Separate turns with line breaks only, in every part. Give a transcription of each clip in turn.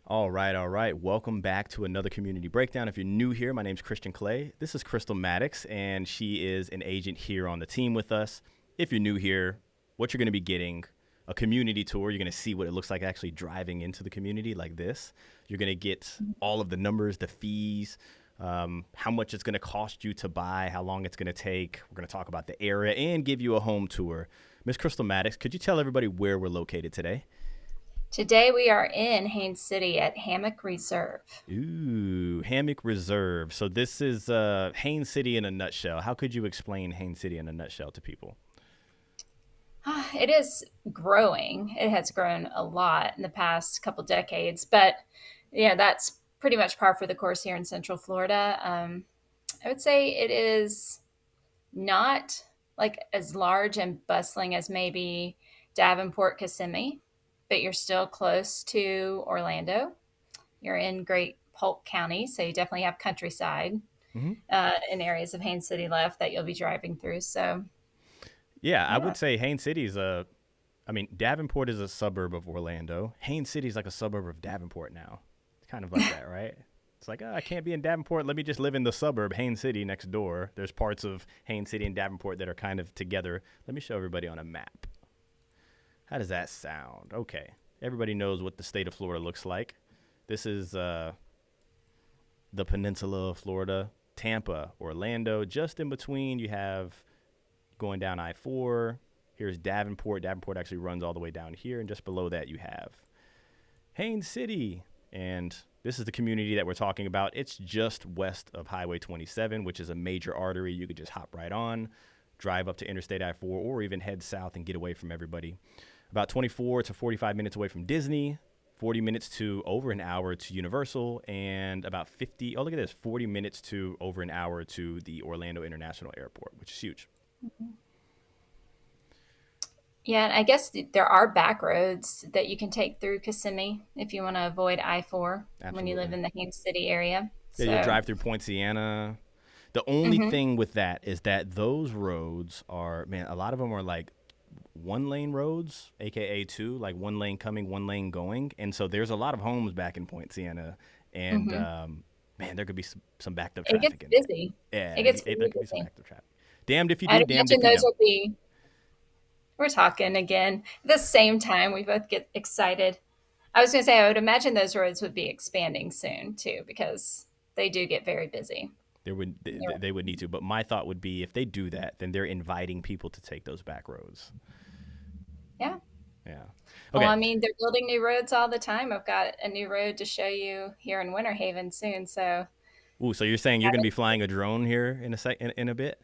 All right, all right. Welcome back to another community breakdown. If you're new here, my name's Christian Clay. This is Crystal Maddox, and she is an agent here on the team with us. If you're new here, what you're going to be getting, a community tour. You're going to see what it looks like actually driving into the community like this. You're going to get all of the numbers, the fees, how much it's going to cost you to buy, how long it's going to take. We're going to talk about the area and give you a home tour. Miss Crystal Maddox, could you tell everybody where we're located today?
Today we are in Haines City at Hammock Reserve.
Ooh, Hammock Reserve. So this is Haines City in a nutshell. How could you explain Haines City in a nutshell to people?
It is growing. It has grown a lot in the past couple decades, but yeah, that's pretty much par for the course here in Central Florida. I would say it is not like as large and bustling as maybe Davenport, Kissimmee, but you're still close to Orlando. You're in Great Polk County, so you definitely have countryside
Hmm.
in areas of Haines City left that you'll be driving through. So,
Yeah, I
yeah.
would say Haines City is I mean, Davenport is a suburb of Orlando. Haines City is like a suburb of Davenport now. It's kind of like that, right? It's like, oh, I can't be in Davenport. Let me just live in the suburb, Haines City, next door. There's parts of Haines City and Davenport that are kind of together. Let me show everybody on a map. How does that sound? Okay. Everybody knows what the state of Florida looks like. This is the peninsula of Florida, Tampa, Orlando. Just in between, you have going down I 4. Here's Davenport. Davenport actually runs all the way down here. And just below that, you have Haines City. And this is the community that we're talking about. It's just west of Highway 27, which is a major artery. You could just hop right on, drive up to Interstate I 4, or even head south and get away from everybody. About 24 to 45 minutes away from Disney, 40 minutes to over an hour to Universal, and about 50, oh, look at this, 40 minutes to over an hour to the Orlando International Airport, which is huge.
Yeah, and I guess there are back roads that you can take through Kissimmee if you want to avoid I-4 when you live
Absolutely.
in the Haines City area.
Yeah, you'll
So,
drive through Point Siena. The only
mhm.
thing with that is that those roads are, man, a lot of them are like one lane roads, aka two, like one lane coming, one lane going. And so there's a lot of homes back in Point Siena. And
Mhm.
man, there could be some backed up
It gets
traffic in there.
busy.
Yeah,
It gets
there
really
could be some
busy.
backed up traffic. Damned if you do,
I'd
damned
imagine
if you
those
don't.
will be, we're talking again at the same time. We both get excited. I was going to say, I would imagine those roads would be expanding soon too, because they do get very busy.
They would need to, but my thought would be if they do that, then they're inviting people to take those back roads.
Yeah.
Yeah.
Well,
Okay.
I mean, they're building new roads all the time. I've got a new road to show you here in Winter Haven soon. So,
Ooh, so you're saying you're going to be flying a drone here in in a bit?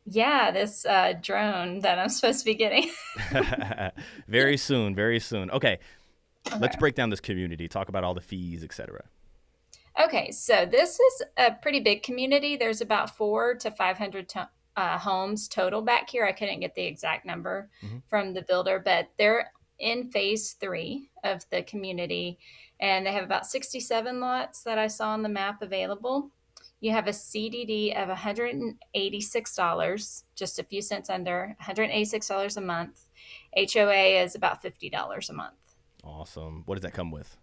yeah, this drone that I'm supposed to be getting.
Very soon, very soon. Okay, let's
Okay.
break down this community. Talk about all the fees, etc.
Okay, so this is a pretty big community. There's about 4 to 500 homes total back here. I couldn't get the exact number
Mm-hmm.
from the builder, but they're in phase 3 of the community, and they have about 67 lots that I saw on the map available. You have a CDD of $186, just a few cents under $186 a month. HOA is about $50 a month.
Awesome. What does that come with?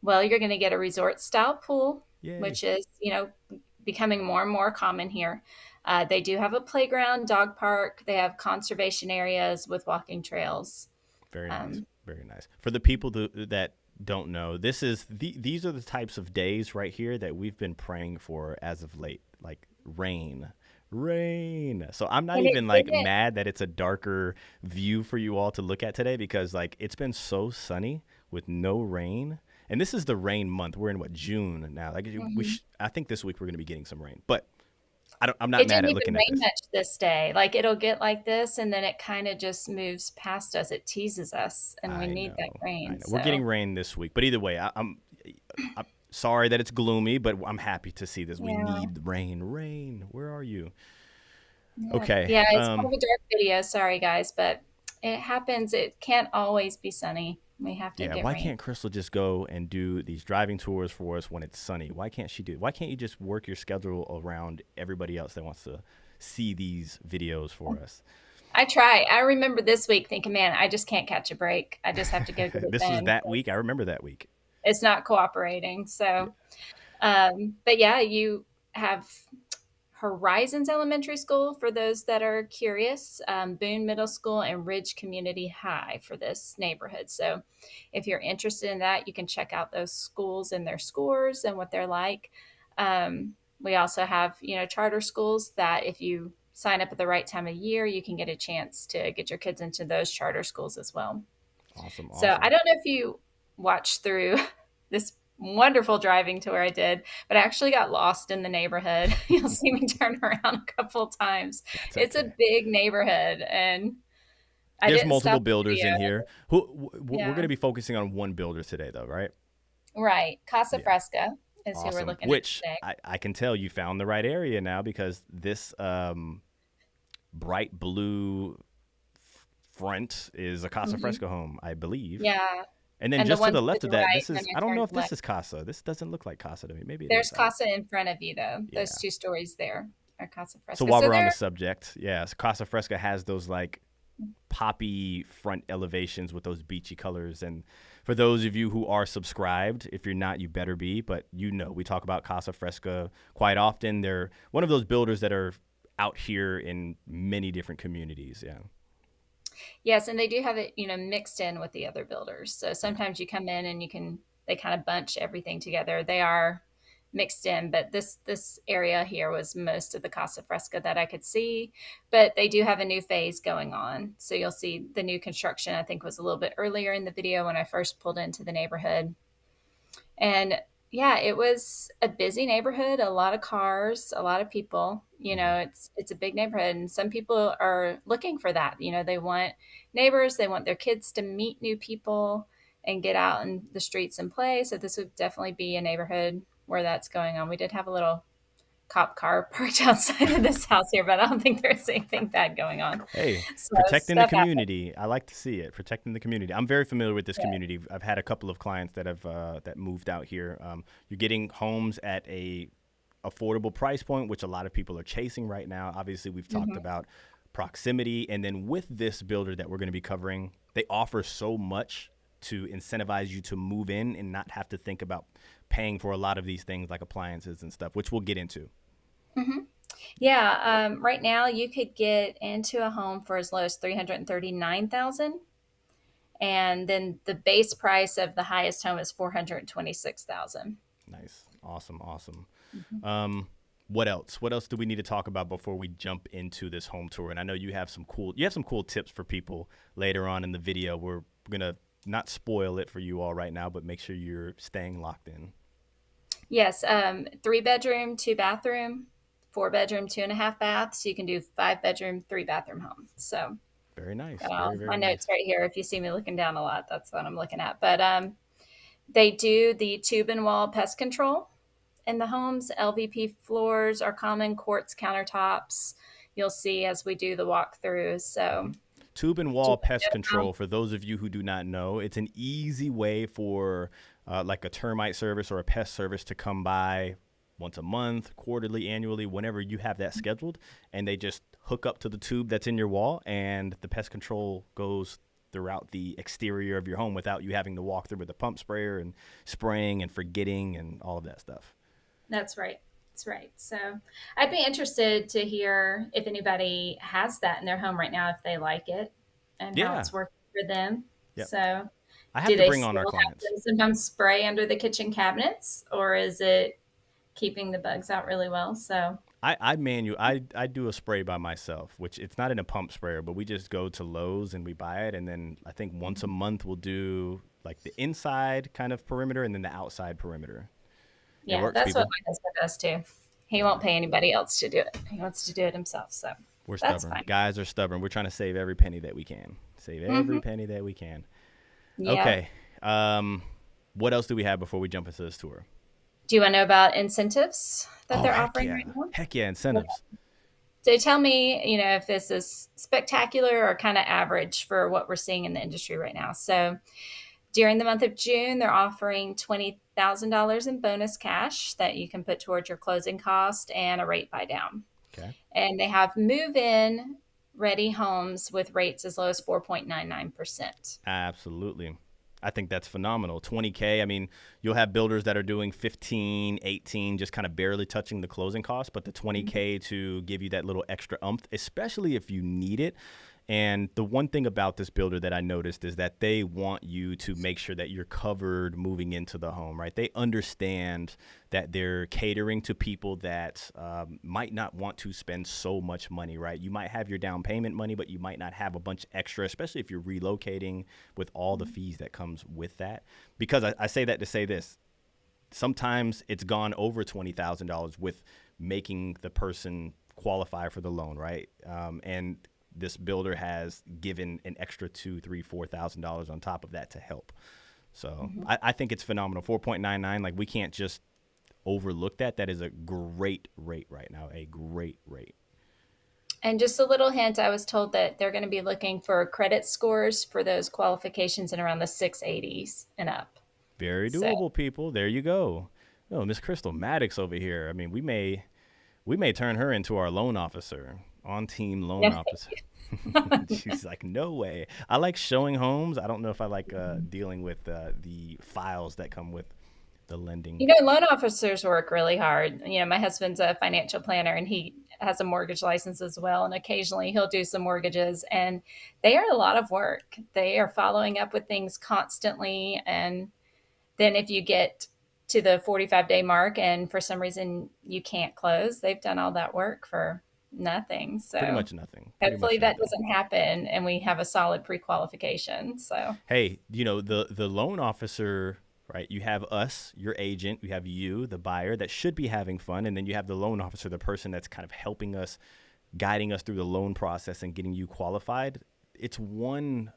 Well, you're going to get a resort style pool,
Yay!
which is, becoming more and more common here. They do have a playground, dog park. They have conservation areas with walking trails.
Very nice.
Um,
Very nice. For the people that don't know, these are the types of days right here that we've been praying for as of late, like rain. Rain. So I'm not
and it
even like
didn't.
mad that it's a darker view for you all to look at today because like it's been so sunny with no rain. And this is the rain month. We're in what, June now. Like
Mhm.
I think this week we're going to be getting some rain. But I'm not
It
mad
didn't
at
even
looking at
rain
this.
much this day. Like it'll get like this, and then it kind of just moves past us. It teases us, and we
I
need that
know. I
rain.
know. We're getting
So,
rain this week. But either way, I'm sorry that it's gloomy, but I'm happy to see this. We
yeah.
need rain. Rain. Where are you?
Yeah,
Okay.
yeah, it's kind of a dark video. Sorry, guys, but it happens. It can't always be sunny. We have to
Yeah,
get
why
rain.
can't Crystal just go and do these driving tours for us when it's sunny? Why can't she do it? Why can't you just work your schedule around everybody else that wants to see these videos for us?
I try. I remember this week thinking, man, I just can't catch a break. I just have to go get it
This was
done.
that week. I remember that week.
it's not cooperating.
Yeah.
So, but yeah, you have Horizons Elementary School for those that are curious, Boone Middle School, and Ridge Community High for this neighborhood. So, if you're interested in that, you can check out those schools and their scores and what they're like. We also have, charter schools that if you sign up at the right time of year, you can get a chance to get your kids into those charter schools as well.
Awesome.
So I
Awesome.
don't know if you watched through this wonderful driving tour I did, but I actually got lost in the neighborhood. You'll see me turn around a couple of times.
That's
It's a
okay.
big neighborhood, and I
There's
didn't
multiple
stop the
builders in
video.
here. We're going
Yeah,
to be focusing on one builder today, though, right?
right. Casa
Yeah.
Fresca is who we're
Awesome.
looking at
Which
today.
I can tell you found the right area now because this bright blue front is a Casa
Hmm.
Fresca home, I believe.
Yeah,
And then
and the
just to
one
the
to
left
the
of that,
right
this
when
is,
I
I don't know
turned
if this
left.
is Casa. This doesn't look like Casa to me. Maybe it
There's
is.
Casa in front of you, though. Those
Yeah.
two stories there are Casa
So
Fresca.
while
So
we're on the
they're
subject, yeah, so Casa Fresca has those like poppy front elevations with those beachy colors. And for those of you who are subscribed, if you're not, you better be. But we talk about Casa Fresca quite often. They're one of those builders that are out here in many different communities. Yeah.
Yes, and they do have it, mixed in with the other builders. So
Yeah.
sometimes you come in and they kind of bunch everything together. They are mixed in, but this area here was most of the Casa Fresca that I could see. But they do have a new phase going on. So you'll see the new construction, I think was a little bit earlier in the video when I first pulled into the neighborhood. And yeah, it was a busy neighborhood, a lot of cars, a lot of people.
Hmm.
It's a big neighborhood and some people are looking for that. They want neighbors, they want their kids to meet new people and get out in the streets and play. So this would definitely be a neighborhood where that's going on. We did have a little cop car parked outside of this house here, but I don't think there's anything bad going on.
Hey,
So
protecting the
stuff happens.
community. I like to see it. Protecting the community. I'm very familiar with this
Yeah.
community. I've had a couple of clients that have that moved out here. You're getting homes at a affordable price point, which a lot of people are chasing right now. Obviously, we've talked
Hmm.
about proximity, and then with this builder that we're going to be covering, they offer so much to incentivize you to move in and not have to think about paying for a lot of these things like appliances and stuff, which we'll get into.
Hmm. Yeah, right now you could get into a home for as low as 339,000, and then the base price of the highest home is 426,000.
Nice, awesome, awesome.
Mhm.
Um, what else? What else do we need to talk about before we jump into this home tour? And I know you have some cool tips for people later on in the video. We're gonna not spoil it for you all right now, but make sure you're staying locked in.
Yes, 3 bedroom, 2 bathroom, 4 bedroom, 2.5 baths. So you can do 5 bedroom, 3 bathroom homes. So
Very nice.
got
Very,
all my
very
notes
nice.
right here. If you see me looking down a lot, that's what I'm looking at. But they do the tube and wall pest control in the homes. LVP floors are common, quartz countertops. You'll see as we do the walkthrough.
Hmm.
So,
Tube and
do
wall
you
pest
know about?
control. For those of you who do not know, it's an easy way for like a termite service or a pest service to come by once a month, quarterly, annually, whenever you have that scheduled, and they just hook up to the tube that's in your wall, and the pest control goes throughout the exterior of your home without you having to walk through with a pump sprayer and spraying and forgetting and all of that stuff.
That's right. That's right. So, I'd be interested to hear if anybody has that in their home right now, if they like it and how
Yeah.
it's working for them.
Yep.
So,
I have
do
to
they
bring on
still
our
have
clients.
to sometimes spray under the kitchen cabinets, or is it keeping the bugs out really well? So,
I do a spray by myself, which it's not in a pump sprayer, but we just go to Lowe's and we buy it, and then I think once a month we'll do like the inside kind of perimeter and then the outside perimeter. It
yeah,
works,
that's what
people.
my husband does too. He
Yeah,
won't pay anybody else to do it. He wants to do it himself. So,
we're
that's
stubborn.
fine.
Guys are stubborn. We're trying to save every penny that we can. Save every
Hmm.
penny that we can.
Yeah.
Okay. Um, what else do we have before we jump into this tour?
Do you want to know about incentives that
Oh,
they're
heck
offering
yeah.
right now?
Heck yeah, incentives.
So tell me, if this is spectacular or kind of average for what we're seeing in the industry right now. So during the month of June, they're offering $20,000 in bonus cash that you can put towards your closing cost and a rate buy down.
Okay.
And they have move in ready homes with rates as low as 4.99%.
Absolutely. I think that's phenomenal. 20K. I mean, you'll have builders that are doing 15, 18, just kind of barely touching the closing costs, but the 20K to give you that little extra umph, especially if you need it. And the one thing about this builder that I noticed is that they want you to make sure that you're covered moving into the home, right? They understand that they're catering to people that might not want to spend so much money, right? You might have your down payment money, but you might not have a bunch extra, especially if you're relocating with all the fees that comes with that. Because I say that to say this, sometimes it's gone over $20,000 with making the person qualify for the loan, right? And this builder has given an extra $2,000, $3,000, $4,000 on top of that to help. So I think it's phenomenal. 4.99, like we can't just overlook that. That is a great rate right now, a great rate.
And just a little hint, I was told that they're going to be looking for credit scores for those qualifications in around the 680s and up.
Very
So,
doable, people. There you go. Oh, Miss Crystal Maddox over here. I mean, we may turn her into our loan officer, on team loan
yeah.
officer. She's like, no way. I like showing homes. I don't know if I like dealing with the files that come with the lending.
Loan officers work really hard. My husband's a financial planner and he has a mortgage license as well. And occasionally he'll do some mortgages and they are a lot of work. They are following up with things constantly. And then if you get to the 45-day mark and for some reason you can't close, they've done all that work for nothing.
Pretty
So
much nothing. Pretty
hopefully
much
that
nothing.
doesn't happen and we have a solid pre-qualification. So
Hey, the loan officer, right? You have us, your agent, you have you, the buyer that should be having fun, and then you have the loan officer, the person that's kind of helping us, guiding us through the loan process and getting you qualified. It's one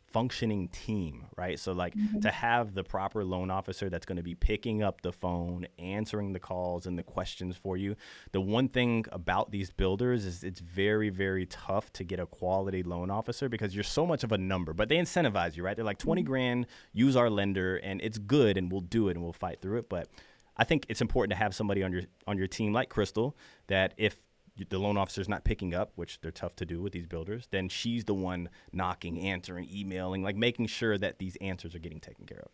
functioning team, right? So like to have the proper loan officer that's going to be picking up the phone, answering the calls and the questions for you. The one thing about these builders is it's very, very tough to get a quality loan officer because you're so much of a number, but they incentivize you, right? They're like 20 grand, use our lender and it's good and we'll do it and we'll fight through it. But I think it's important to have somebody on your team like Crystal that if the loan officer's not picking up, which they're tough to do with these builders, then she's the one knocking, answering, emailing, like making sure that these answers are getting taken care of.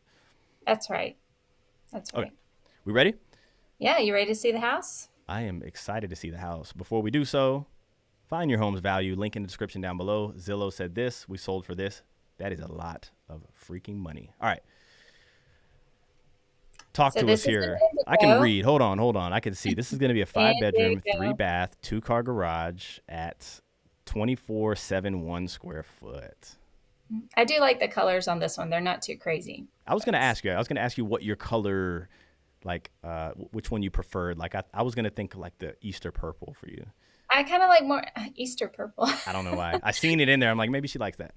that's right. That's
Okay.
right.
We ready?
Yeah. You ready to see the house?
I am excited to see the house. Before we do so, find your home's value. Link in the description down below. Zillow said this. We sold for this. That is a lot of freaking money. All right. Talk
So
to us
this is an
here. I can
Indigo.
read. Hold on. I can see. This is going to be a 5-bedroom,
Indigo.
3-bath, 2-car garage at 2471 square foot.
I do like the colors on this one. They're not too crazy.
I was going to ask you. I was going to ask you what your color, like, which one you preferred. Like, I was going to think like the Easter purple for you.
I kind of like more Easter purple.
I don't know why. I seen it in there. I'm like, maybe she likes that.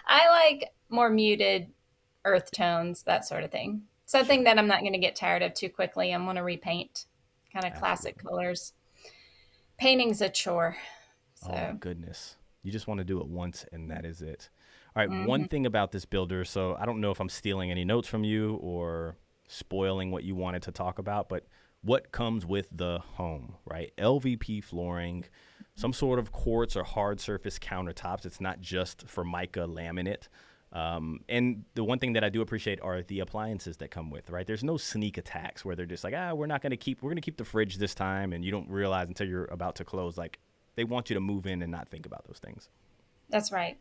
I like more muted earth tones, that sort of thing.
Sure.
Something that I'm not going to get tired of too quickly. I'm going to repaint kind of classic
Absolutely.
colors. Painting's a chore.
Oh,
So,
goodness. You just want to do it once, and that is it. All right. One
mhm.
thing about this builder. So I don't know if I'm stealing any notes from you or spoiling what you wanted to talk about, but what comes with the home, right? LVP flooring, some sort of quartz or hard surface countertops. It's not just Formica laminate. And the one thing that I do appreciate are the appliances that come with, right? There's no sneak attacks where they're just like, we're going to keep the fridge this time. And you don't realize until you're about to close, like they want you to move in and not think about those things.
That's right.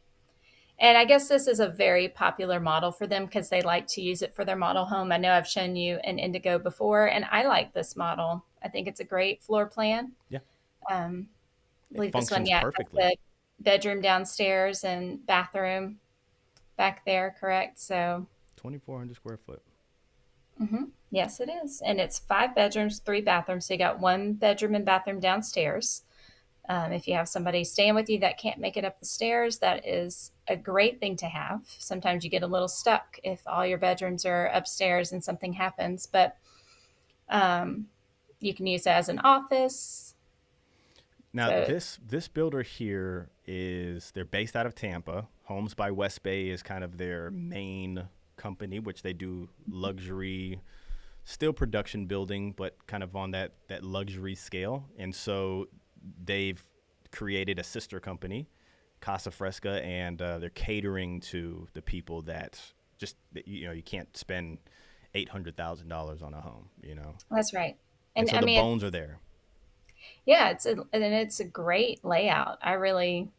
And I guess this is a very popular model for them because they like to use it for their model home. I know I've shown you an Indigo before, and I like this model. I think it's a great floor plan.
Yeah.
Um, I
It
believe this one,
functions
yeah, has
perfectly.
the bedroom downstairs and bathroom back there, correct? So,
2,400 square foot.
yes, it is. And it's 5 bedrooms, 3 bathrooms. So you got 1 bedroom and bathroom downstairs. If you have somebody staying with you that can't make it up the stairs, that is a great thing to have. Sometimes you get a little stuck if all your bedrooms are upstairs and something happens, but um, you can use it as an office.
Now,
So it's
this builder here they're based out of Tampa. Homes by West Bay is kind of their main company, which they do luxury, still production building, but kind of on that luxury scale. And so they've created a sister company, Casa Fresca, and they're catering to the people that just you can't spend $800,000 on a home.
That's right.
And
And
so
I
the
mean,
bones are there.
yeah, it's a great layout. I really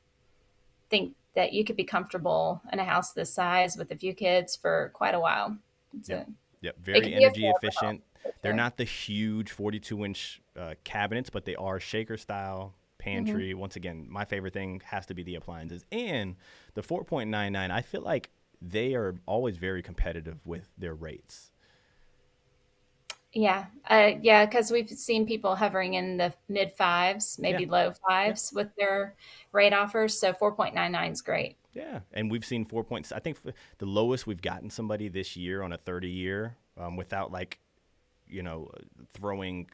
think that you could be comfortable in a house this size with a few kids for quite a while. It's
Yep.
a
Yep.
it
Very
could be a
energy
forever home
efficient.
for
They're
sure.
not the huge 42-inch cabinets, but they are shaker style
Hmm.
pantry. Once again, my favorite thing has to be the appliances and the 4.99. I feel like they are always very competitive with their rates.
Yeah, yeah, because we've seen people hovering in the mid fives,
Yeah.
maybe low
Yeah.
fives with their rate offers. So 4.99 is great.
Yeah. And we've seen 4 points. I think the lowest we've gotten somebody this year on a 30-year without like throwing.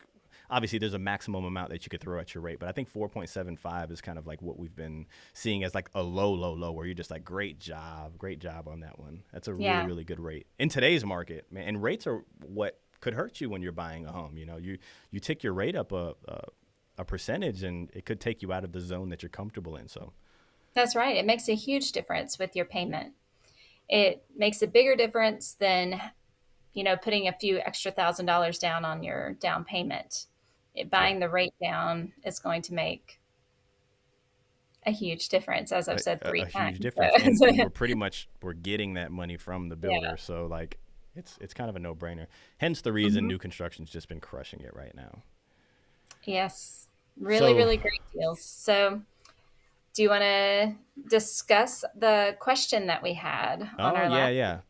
Obviously, there's a maximum amount that you could throw at your rate, but I think 4.75 is kind of like what we've been seeing as like a low, low, low, where you're just like, great job on that one. That's a really,
Yeah,
really good rate in today's market, man. And rates are what could hurt you when you're buying a home. You tick your rate up a percentage, and it could take you out of the zone that you're comfortable in. So,
that's right. It makes a huge difference with your payment. It makes a bigger difference than, putting a few extra $1,000 down on your down payment.
yeah,
Buying the rate down is going to make a huge difference, as I've
a,
said
a
three
huge
times.
difference, and
So,
we're getting that money from the
yeah.
builder. So like, it's kind of a no brainer. Hence the reason
Mhm.
new construction's just been crushing it right now.
Yes. Really,
So,
really great deals. So, do you want to discuss the question that we had on
oh
our
yeah,
last?
yeah.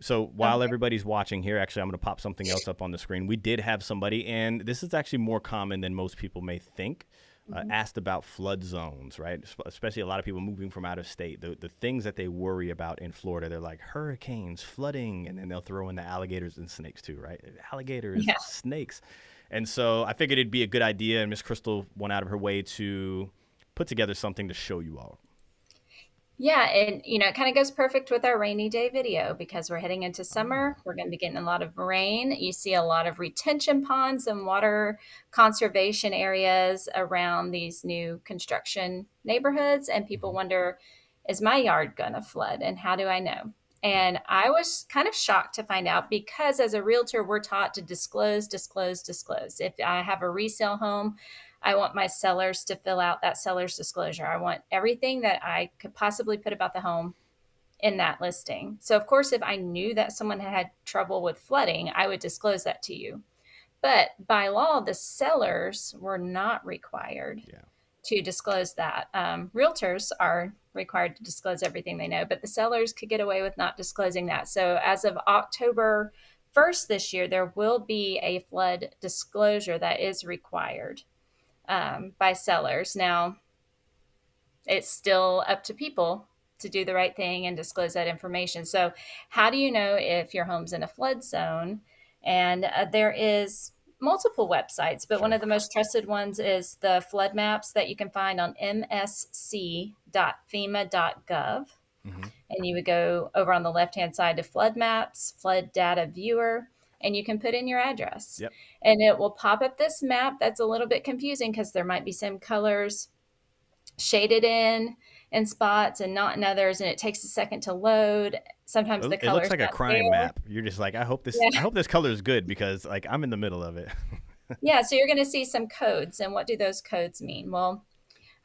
So while
Okay.
everybody's watching here, actually, I'm going to pop something else up on the screen. We did have somebody, and this is actually more common than most people may think.
Mhm.
Asked about flood zones, right? Especially a lot of people moving from out of state. The things that they worry about in Florida, they're like hurricanes, flooding, and then they'll throw in the alligators and snakes too, right? Alligators,
Yeah.
snakes. And so I figured it'd be a good idea, and Miss Crystal went out of her way to put together something to show you all.
Yeah, and it kind of goes perfect with our rainy day video because we're heading into
Oh,
summer. We're going to be getting a lot of rain. You see a lot of retention ponds and water conservation areas around these new construction neighborhoods, and people
hmm,
wonder, is my yard going to flood and how do I know?
yeah,
And I was kind of shocked to find out because as a realtor, we're taught to disclose, disclose, disclose. If I have a resale home, I want my sellers to fill out that seller's disclosure. I want everything that I could possibly put about the home in that listing. So, of course, if I knew that someone had trouble with flooding, I would disclose that to you. But by law, the sellers were not required
yeah,
to disclose that. Realtors are required to disclose everything they know, but the sellers could get away with not disclosing that. So, as of October 1st this year, there will be a flood disclosure that is required by sellers. Now, it's still up to people to do the right thing and disclose that information. So, how do you know if your home's in a flood zone? And there is multiple websites, but one
sure.
of the most trusted ones is the flood maps that you can find on msc.fema.gov.
Hmm.
And you would go over on the left hand side to flood maps, flood data viewer, and you can put in your address.
Yep.
And it will pop up this map that's a little bit confusing because there might be some colors shaded in spots and not in others, and it takes a second to load. Sometimes the
It looks
color's
like a
not
crime
there.
map. You're just like, I
Yeah.
hope this color is good because like I'm in the middle of it.
Yeah, so you're going to see some codes, and what do those codes mean? Well,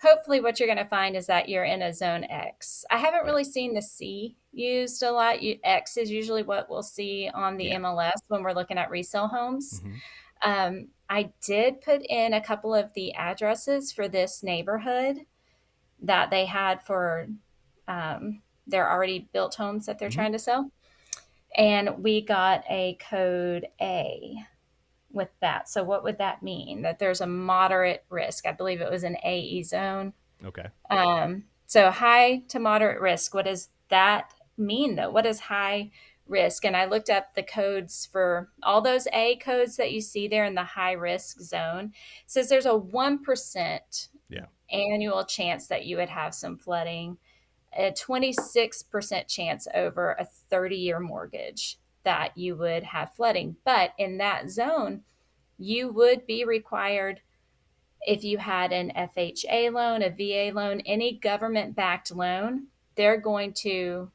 hopefully what you're going to find is that you're in a zone X. I haven't
Yeah.
really seen the C used a lot. X is usually what we'll see on the
Yeah.
MLS when we're looking at resale homes.
Hmm.
I did put in a couple of the addresses for this neighborhood that they had for their already built homes that they're
Hmm.
trying to sell. And we got a code A with that. So, what would that mean? That there's a moderate risk. I believe it was an AE zone.
Okay.
So, high to moderate risk. What does that mean, though? What is high risk? And I looked up the codes for all those A codes that you see there in the high risk zone. It says there's a 1%
Yeah.
annual chance that you would have some flooding, a 26% chance over a 30-year mortgage that you would have flooding. But in that zone, you would be required, if you had an FHA loan, a VA loan, any government backed loan, they're going to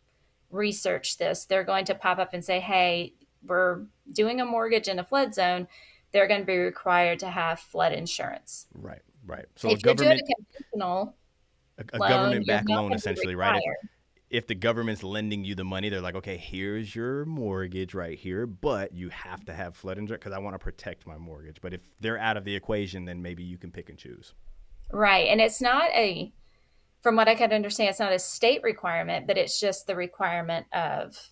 research this, they're going to pop up and say, hey, we're doing a mortgage in a flood zone. They're going to be required to have flood insurance.
Right, right. So
If you're doing a conventional
a
loan,
government
you're
backed
not
loan
going to be
essentially, right?
required.
If the government's lending you the money, they're like, okay, here's your mortgage right here, but you have to have flood insurance because I want to protect my mortgage. But if they're out of the equation, then maybe you can pick and choose.
Right. And it's not from what I can understand, it's not a state requirement, but it's just the requirement of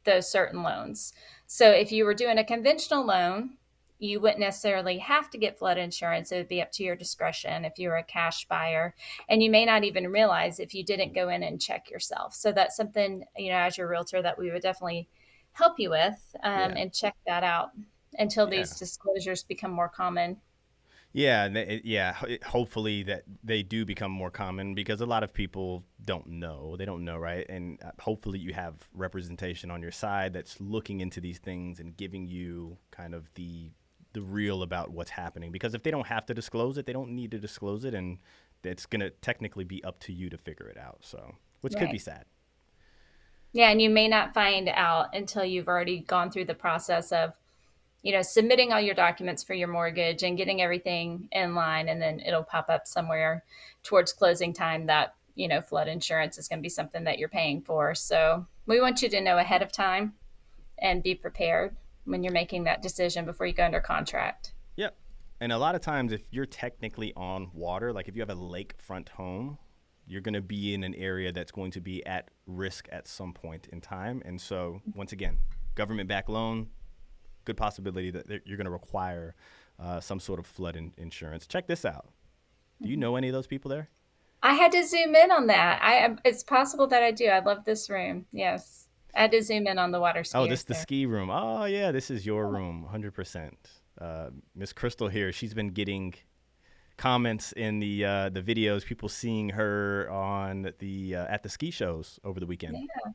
those certain loans. So if you were doing a conventional loan, you wouldn't necessarily have to get flood insurance. It would be up to your discretion if you were a cash buyer. And you may not even realize if you didn't go in and check yourself. So that's something, as your realtor, that we would definitely help you with,
Yeah.
and check that out until
Yeah.
these disclosures become more common.
Yeah, hopefully that they do become more common because a lot of people don't know. They don't know, right? And hopefully you have representation on your side that's looking into these things and giving you kind of the real about what's happening. Because if they don't have to disclose it, they don't need to disclose it, and it's going to technically be up to you to figure it out. So, which could be
Right.
sad.
Yeah, and you may not find out until you've already gone through the process of, submitting all your documents for your mortgage and getting everything in line. And then it'll pop up somewhere towards closing time that, flood insurance is going to be something that you're paying for. So we want you to know ahead of time and be prepared when you're making that decision before you go under contract.
Yep. And a lot of times, if you're technically on water, like if you have a lakefront home, you're going to be in an area that's going to be at risk at some point in time. And so, once again, government backed loan, good possibility that you're going to require some sort of flood insurance. Check this out. Do you know any of those people there?
I had to zoom in on that. It's possible that I do. I love this room. Yes. I had to zoom in on the water
Oh, this
skiers
is the
there.
ski room. Oh, yeah, this is your room, 100%. Miss Crystal here, she's been getting comments in the videos, people seeing her on the at the ski shows over the weekend.
Yeah.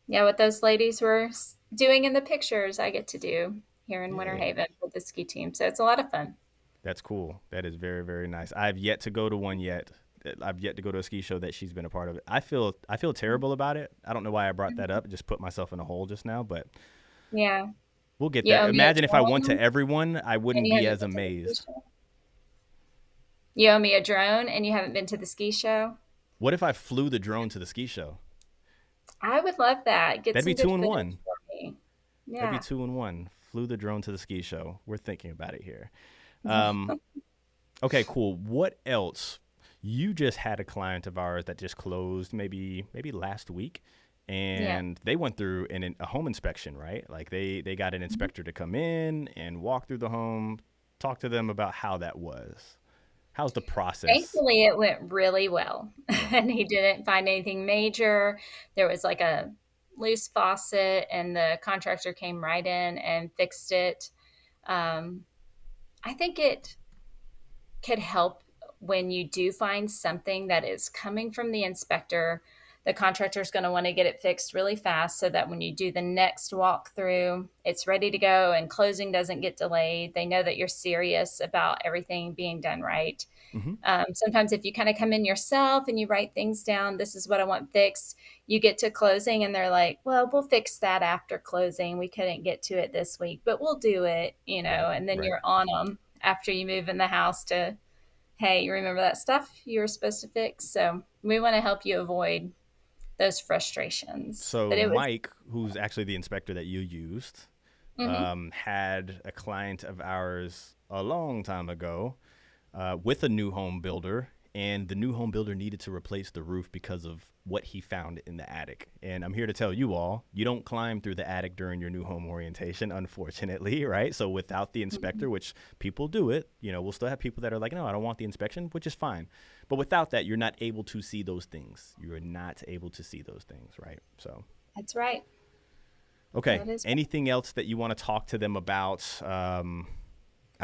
Yeah, what those ladies were doing in the pictures, I get to do here in Winter
Yeah,
Haven with the ski team. So it's a lot of fun.
that's cool. That is very, very nice. I've yet to go to one yet. I've yet to go to a ski show that she's been a part of. I feel terrible about it. I don't know why I brought that up. Just put myself in a hole just now, but
Yeah.
we'll get
You
there.
owe me a
Imagine if I went to
drone
everyone, I
and
wouldn't
you
be
haven't
as
been to the ski
amazed.
show. You owe me a drone and you haven't been to the ski show.
What if I flew the drone to the ski show?
I would love that. Get
That'd be
some good
two in
footage
one.
for me.
That'd be
Yeah.
2 in 1. Flew the drone to the ski show. We're thinking about it here. Um, okay, cool. What else? You just had a client of ours that just closed maybe last week,
Yeah.
and they went through a home inspection, right? Like they got an
Mhm.
inspector to come in and walk through the home, talk to them about how that was. How's the process?
Thankfully, it went really well,
Yeah.
and he didn't find anything major. There was like a loose faucet, and the contractor came right in and fixed it. Um, I think it could help when you do find something that is coming from the inspector. The contractor is going to want to get it fixed really fast so that when you do the next walkthrough, it's ready to go and closing doesn't get delayed. They know that you're serious about everything being done right.
Hmm.
Sometimes, if you kind of come in yourself and you write things down, this is what I want fixed, you get to closing and they're like, well, we'll fix that after closing. We couldn't get to it this week, but we'll do it,
Right.
and then
Right.
you're on them after you move in the house to, hey, you remember that stuff you were supposed to fix? So we want to help you avoid those frustrations.
So
But it was,
Mike, who's actually the inspector that you used,
mhm.
had a client of ours a long time ago with a new home builder, and the new home builder needed to replace the roof because of what he found in the attic. And I'm here to tell you all, you don't climb through the attic during your new home orientation, unfortunately, right? So without the inspector, which people do it, we'll still have people that are like, no, I don't want the inspection, which is fine. But without that, you're not able to see those things. You are not able to see those things, right? So,
That's right.
okay.
That is right.
Anything else that you want to talk to them about? I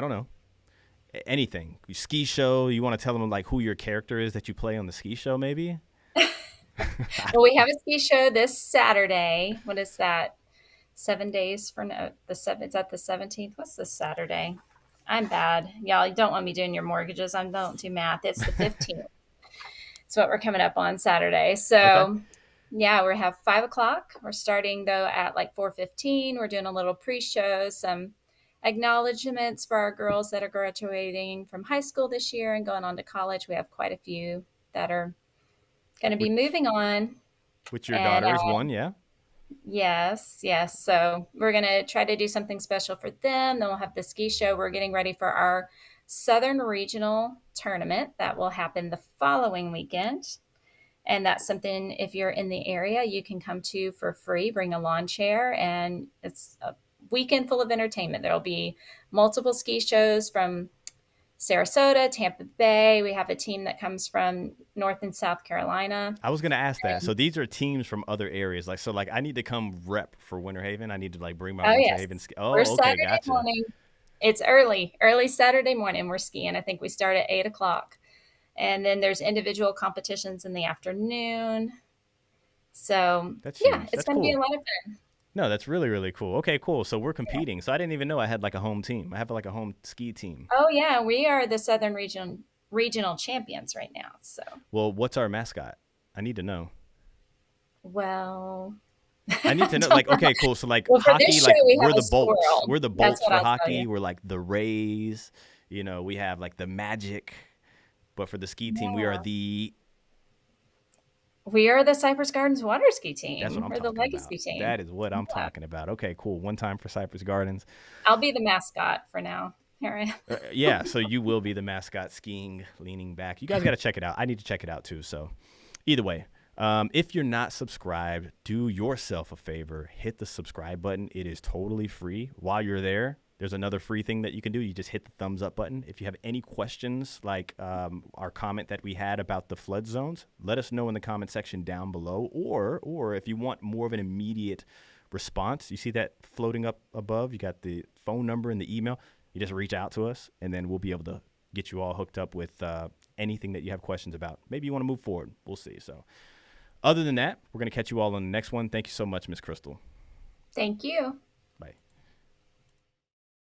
don't know. Anything. Ski show, you want to tell them like who your character is that you play on the ski show, maybe?
Well, we have a ski show this Saturday. What is that? 7 days for no, the seven. Is that the 17th? What's this Saturday? I'm bad, y'all. You don't want me doing your mortgages. Don't do math. It's the 15th. It's what we're coming up on Saturday.
Okay.
So Yeah, we have 5 o'clock. We're starting though at like 4:15. We're doing a little pre-show, some acknowledgments for our girls that are graduating from high school this year and going on to college. We have quite a few that are going to be
Which
moving on.
your
And
daughter is one, yeah?
yes, yes. So we're going to try to do something special for them. Then we'll have the ski show. We're getting ready for our Southern Regional tournament that will happen the following weekend. And that's something, if you're in the area, you can come to for free. Bring a lawn chair, and it's a weekend full of entertainment. There'll be multiple ski shows from Sarasota, Tampa Bay. We have a team that comes from North and South Carolina.
I was gonna ask that. So these are teams from other areas. Like, so like I need to come rep for Winter Haven. I need to like bring my
Oh,
Winter
yes.
Haven ski.
We're
Oh, okay,
Saturday
gotcha.
morning. It's early, early Saturday morning. We're skiing. I think we start at 8 o'clock. And then there's individual competitions in the afternoon. So,
That's
yeah,
huge.
it's
That's
going to be a
cool.
lot of fun.
No, that's really, really cool. Okay, cool. So we're competing. So I didn't even know I had like a home team. I have like a home ski team.
Oh yeah, we are the Southern regional champions right now. So,
Well, what's our mascot? I need to know.
well,
I need
I
to know.
don't
Like,
know.
okay, cool. So like
Well, for
hockey,
this show,
like
we
we're
have a
the Bolts.
squirrel.
We're the
That's
Bolts
what
for
I'll tell you.
hockey. We're like the Rays. You know, we have like the Magic. But for the ski team, we are
Yeah.
the.
We are the Cypress Gardens water ski
That's what
team.
I'm
We're the
talking about.
legacy team.
That is what I'm
Yeah.
talking about. Okay, cool. One time for Cypress Gardens.
I'll be the mascot for now. All right.
Yeah, so you will be the mascot skiing, leaning back. You guys got to check it out. I need to check it out too. So, either way, if you're not subscribed, do yourself a favor. Hit the subscribe button. It is totally free. While you're there, there's another free thing that you can do. You just hit the thumbs up button. If you have any questions, like our comment that we had about the flood zones, let us know in the comment section down below. Or if you want more of an immediate response, you see that floating up above. You got the phone number and the email. You just reach out to us, and then we'll be able to get you all hooked up with anything that you have questions about. Maybe you want to move forward. We'll see. So, other than that, we're going to catch you all on the next one. Thank you so much, Miss Crystal.
Thank you.
Bye.